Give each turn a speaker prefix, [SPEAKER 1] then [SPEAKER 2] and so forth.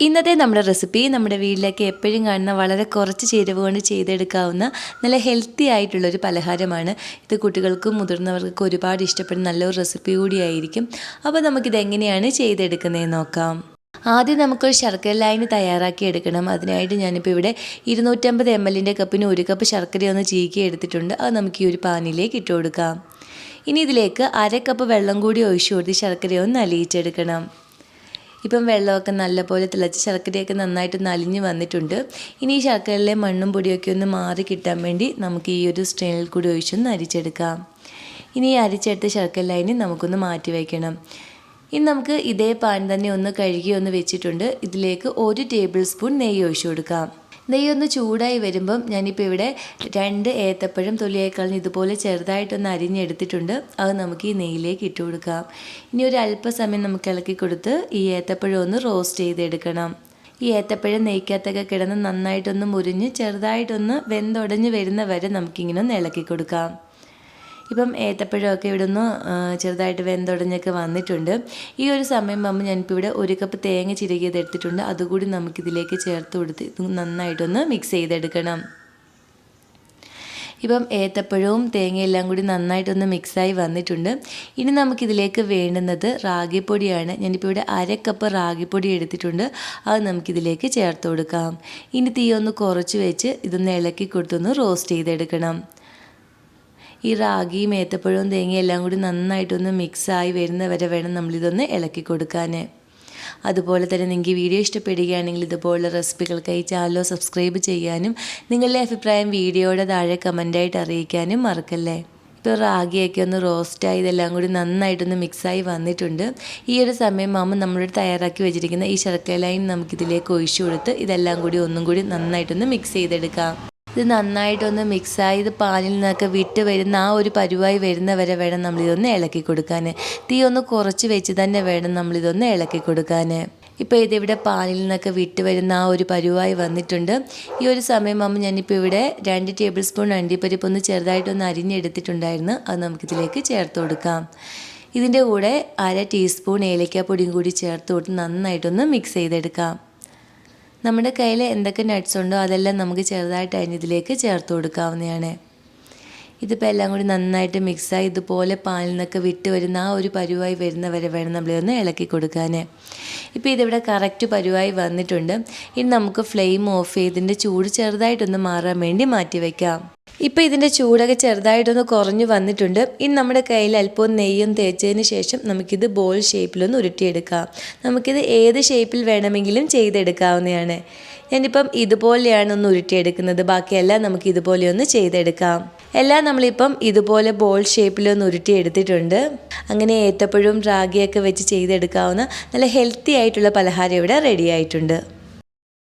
[SPEAKER 1] ഇന്നത്തെ നമ്മുടെ റെസിപ്പി നമ്മുടെ വീട്ടിലേക്ക് എപ്പോഴും കാണുന്ന വളരെ കുറച്ച് ചേരുവ കൊണ്ട് ചെയ്തെടുക്കാവുന്ന നല്ല ഹെൽത്തി ആയിട്ടുള്ളൊരു പലഹാരമാണ്. ഇത് കുട്ടികൾക്കും മുതിർന്നവർക്കൊക്കെ ഒരുപാട് ഇഷ്ടപ്പെടുന്ന നല്ലൊരു റെസിപ്പി കൂടിയായിരിക്കും. അപ്പോൾ നമുക്കിത് എങ്ങനെയാണ് ചെയ്തെടുക്കുന്നതെന്ന് നോക്കാം. ആദ്യം നമുക്കൊരു ശർക്കര ലായനി തയ്യാറാക്കി എടുക്കണം. അതിനായിട്ട് ഞാനിപ്പോൾ ഇവിടെ 250 ml കപ്പിന് 1 കപ്പ് ശർക്കര ഒന്ന് ചീക്കി എടുത്തിട്ടുണ്ട്. അത് നമുക്ക് ഈ ഒരു പാനിലേക്ക് ഇട്ട് കൊടുക്കാം. ഇനി ഇതിലേക്ക് 1/2 കപ്പ് വെള്ളം കൂടി ഒഴിച്ചു കൊടുത്ത് ശർക്കര ഒന്ന് അലിയിച്ചെടുക്കണം. ഇപ്പം വെള്ളമൊക്കെ നല്ലപോലെ തിളച്ച് ശർക്കരയൊക്കെ നന്നായിട്ട് നലിഞ്ഞ് വന്നിട്ടുണ്ട്. ഇനി ഈ ശർക്കരയിലെ മണ്ണും പൊടിയൊക്കെ ഒന്ന് മാറി കിട്ടാൻ വേണ്ടി നമുക്ക് ഈ ഒരു സ്ട്രെയിനിൽ കൂടി ഒഴിച്ചൊന്ന് അരിച്ചെടുക്കാം. ഇനി ഈ അരിച്ചെടുത്ത ശർക്കര ലായനി നമുക്കൊന്ന് മാറ്റി വയ്ക്കണം. ഇനി നമുക്ക് ഇതേ പാൻ തന്നെ ഒന്ന് കഴുകി ഒന്ന് വെച്ചിട്ടുണ്ട്. ഇതിലേക്ക് 1 ടേബിൾ സ്പൂൺ നെയ്യ് ഒഴിച്ചു കൊടുക്കാം. നെയ്യൊന്ന് ചൂടായി വരുമ്പം ഞാനിപ്പോൾ ഇവിടെ 2 ഏത്തപ്പഴം തൊലിയായി കളഞ്ഞ് ഇതുപോലെ ചെറുതായിട്ടൊന്ന് അരിഞ്ഞെടുത്തിട്ടുണ്ട്. അത് നമുക്ക് ഈ നെയ്യിലേക്ക് ഇട്ട് കൊടുക്കാം. ഇനി ഒരു അല്പസമയം നമുക്ക് ഇളക്കി കൊടുത്ത് ഈ ഏത്തപ്പഴം ഒന്ന് റോസ്റ്റ് ചെയ്തെടുക്കണം. ഈ ഏത്തപ്പഴം നെയ്ക്കകത്തൊക്കെ കിടന്ന് നന്നായിട്ടൊന്ന് മുരിഞ്ഞ് ചെറുതായിട്ടൊന്ന് വെന്തുടഞ്ഞ് വരുന്ന വരെ നമുക്കിങ്ങനെ ഒന്ന് ഇളക്കി കൊടുക്കാം. ഇപ്പം ഏത്തപ്പഴമൊക്കെ ഇവിടെ ഒന്ന് ചെറുതായിട്ട് വെന്തുടഞ്ഞൊക്കെ വന്നിട്ടുണ്ട്. ഈ ഒരു സമയം ആകുമ്പോൾ ഞാനിപ്പോൾ ഇവിടെ 1 കപ്പ് തേങ്ങ ചിരകിയത് എടുത്തിട്ടുണ്ട്. അതുകൂടി നമുക്കിതിലേക്ക് ചേർത്ത് കൊടുത്ത് ഇത് നന്നായിട്ടൊന്ന് മിക്സ് ചെയ്തെടുക്കണം. ഇപ്പം ഏത്തപ്പഴവും തേങ്ങയെല്ലാം കൂടി നന്നായിട്ടൊന്ന് മിക്സായി വന്നിട്ടുണ്ട്. ഇനി നമുക്കിതിലേക്ക് വേണ്ടുന്നത് റാഗിപ്പൊടിയാണ്. ഞാനിപ്പോൾ ഇവിടെ 1/2 കപ്പ് റാഗിപ്പൊടി എടുത്തിട്ടുണ്ട്. അത് നമുക്കിതിലേക്ക് ചേർത്ത് കൊടുക്കാം. ഇനി തീ ഒന്ന് കുറച്ച് വെച്ച് ഇതൊന്ന് ഇളക്കി കൊടുത്തൊന്ന് റോസ്റ്റ് ചെയ്തെടുക്കണം. ഈ റാഗിയും ഏത്തപ്പഴവും തേങ്ങയും എല്ലാം കൂടി നന്നായിട്ടൊന്ന് മിക്സായി വരുന്ന വരെ വേണം നമ്മളിതൊന്ന് ഇളക്കി കൊടുക്കാൻ. അതുപോലെ തന്നെ നിങ്ങൾക്ക് വീഡിയോ ഇഷ്ടപ്പെടുകയാണെങ്കിൽ ഇതുപോലുള്ള റെസിപ്പികൾക്കായി ചാനൽ സബ്സ്ക്രൈബ് ചെയ്യാനും നിങ്ങളുടെ അഭിപ്രായം വീഡിയോയുടെ താഴെ കമൻറ്റായിട്ട് അറിയിക്കാനും മറക്കല്ലേ. ഇപ്പോൾ റാഗിയൊക്കെ ഒന്ന് റോസ്റ്റായി ഇതെല്ലാം കൂടി നന്നായിട്ടൊന്ന് മിക്സായി വന്നിട്ടുണ്ട്. ഈ ഒരു സമയമാകുമ്പോൾ നമ്മളിവിടെ തയ്യാറാക്കി വെച്ചിരിക്കുന്ന ഈ ശർക്കര ലായനി നമുക്കിതിലേക്ക് ഒഴിച്ചു കൊടുത്ത് ഇതെല്ലാം കൂടി ഒന്നും കൂടി നന്നായിട്ടൊന്ന് മിക്സ് ചെയ്തെടുക്കാം. ഇത് നന്നായിട്ടൊന്ന് മിക്സായി ഇത് പാനിൽ നിന്നൊക്കെ വിട്ട് വരുന്ന ആ ഒരു പരുവായി വരുന്ന വരെ വേണം നമ്മളിതൊന്ന് ഇളക്കി കൊടുക്കാൻ. തീ ഒന്ന് കുറച്ച് വെച്ച് തന്നെ വേണം നമ്മളിതൊന്ന് ഇളക്കി കൊടുക്കാൻ. ഇപ്പോൾ ഇതിവിടെ പാനിൽ നിന്നൊക്കെ വിട്ട് വരുന്ന ആ ഒരു പരുവായി വന്നിട്ടുണ്ട്. ഈ ഒരു സമയമാകുമ്പോൾ ഞാനിപ്പോൾ ഇവിടെ 2 ടേബിൾ സ്പൂൺ അണ്ടിപ്പരിപ്പ് ഒന്ന് ചെറുതായിട്ടൊന്ന് അരിഞ്ഞെടുത്തിട്ടുണ്ടായിരുന്നു. അത് നമുക്കിതിലേക്ക് ചേർത്ത് കൊടുക്കാം. ഇതിൻ്റെ കൂടെ 1/2 ടീസ്പൂൺ ഏലക്കാപ്പൊടിയും കൂടി ചേർത്ത് കൊടുത്ത് നന്നായിട്ടൊന്ന് മിക്സ് ചെയ്തെടുക്കാം. നമ്മുടെ കയ്യിൽ എന്തൊക്കെ നട്ട്സ് ഉണ്ടോ അതെല്ലാം നമുക്ക് ചെറുതായിട്ട് അതിനിതിലേക്ക് ചേർത്ത് കൊടുക്കാവുന്നതാണ്. ഇതിപ്പോൾ എല്ലാം കൂടി നന്നായിട്ട് മിക്സായി ഇതുപോലെ പാനിൽ നിന്നൊക്കെ വിട്ട് വരുന്ന ആ ഒരു പരുവായി വരുന്ന വരെ വേണം നമ്മളിതൊന്ന് ഇളക്കി കൊടുക്കാൻ. ഇപ്പോൾ ഇതിവിടെ കറക്റ്റ് പരുവായി വന്നിട്ടുണ്ട്. ഇനി നമുക്ക് ഫ്ലെയിം ഓഫ് ചെയ്ത് ഇതിൻ്റെ ചൂട് ചെറുതായിട്ടൊന്ന് മാറാൻ വേണ്ടി മാറ്റി വയ്ക്കാം. ഇപ്പോൾ ഇതിൻ്റെ ചൂടൊക്കെ ചെറുതായിട്ടൊന്ന് കുറഞ്ഞു വന്നിട്ടുണ്ട്. ഇനി നമ്മുടെ കയ്യിൽ അല്പം നെയ്യും തേച്ചതിന് ശേഷം നമുക്കിത് ബോൾ ഷേപ്പിലൊന്ന് ഉരുട്ടിയെടുക്കാം. നമുക്കിത് ഏത് ഷേപ്പിൽ വേണമെങ്കിലും ചെയ്തെടുക്കാവുന്നതാണ്. ഞാനിപ്പം ഇതുപോലെയാണ് ഒന്ന് ഉരുട്ടിയെടുക്കുന്നത്. ബാക്കിയെല്ലാം നമുക്ക് ഇതുപോലെ ഒന്ന് ചെയ്തെടുക്കാം. എല്ലാം നമ്മളിപ്പം ഇതുപോലെ ബോൾ ഷേപ്പിലൊന്ന് ഉരുട്ടിയെടുത്തിട്ടുണ്ട്. അങ്ങനെ ഏത്തപ്പഴവും റാഗിയൊക്കെ വെച്ച് ചെയ്തെടുക്കാവുന്ന നല്ല ഹെൽത്തി ആയിട്ടുള്ള പലഹാരം ഇവിടെ റെഡി ആയിട്ടുണ്ട്.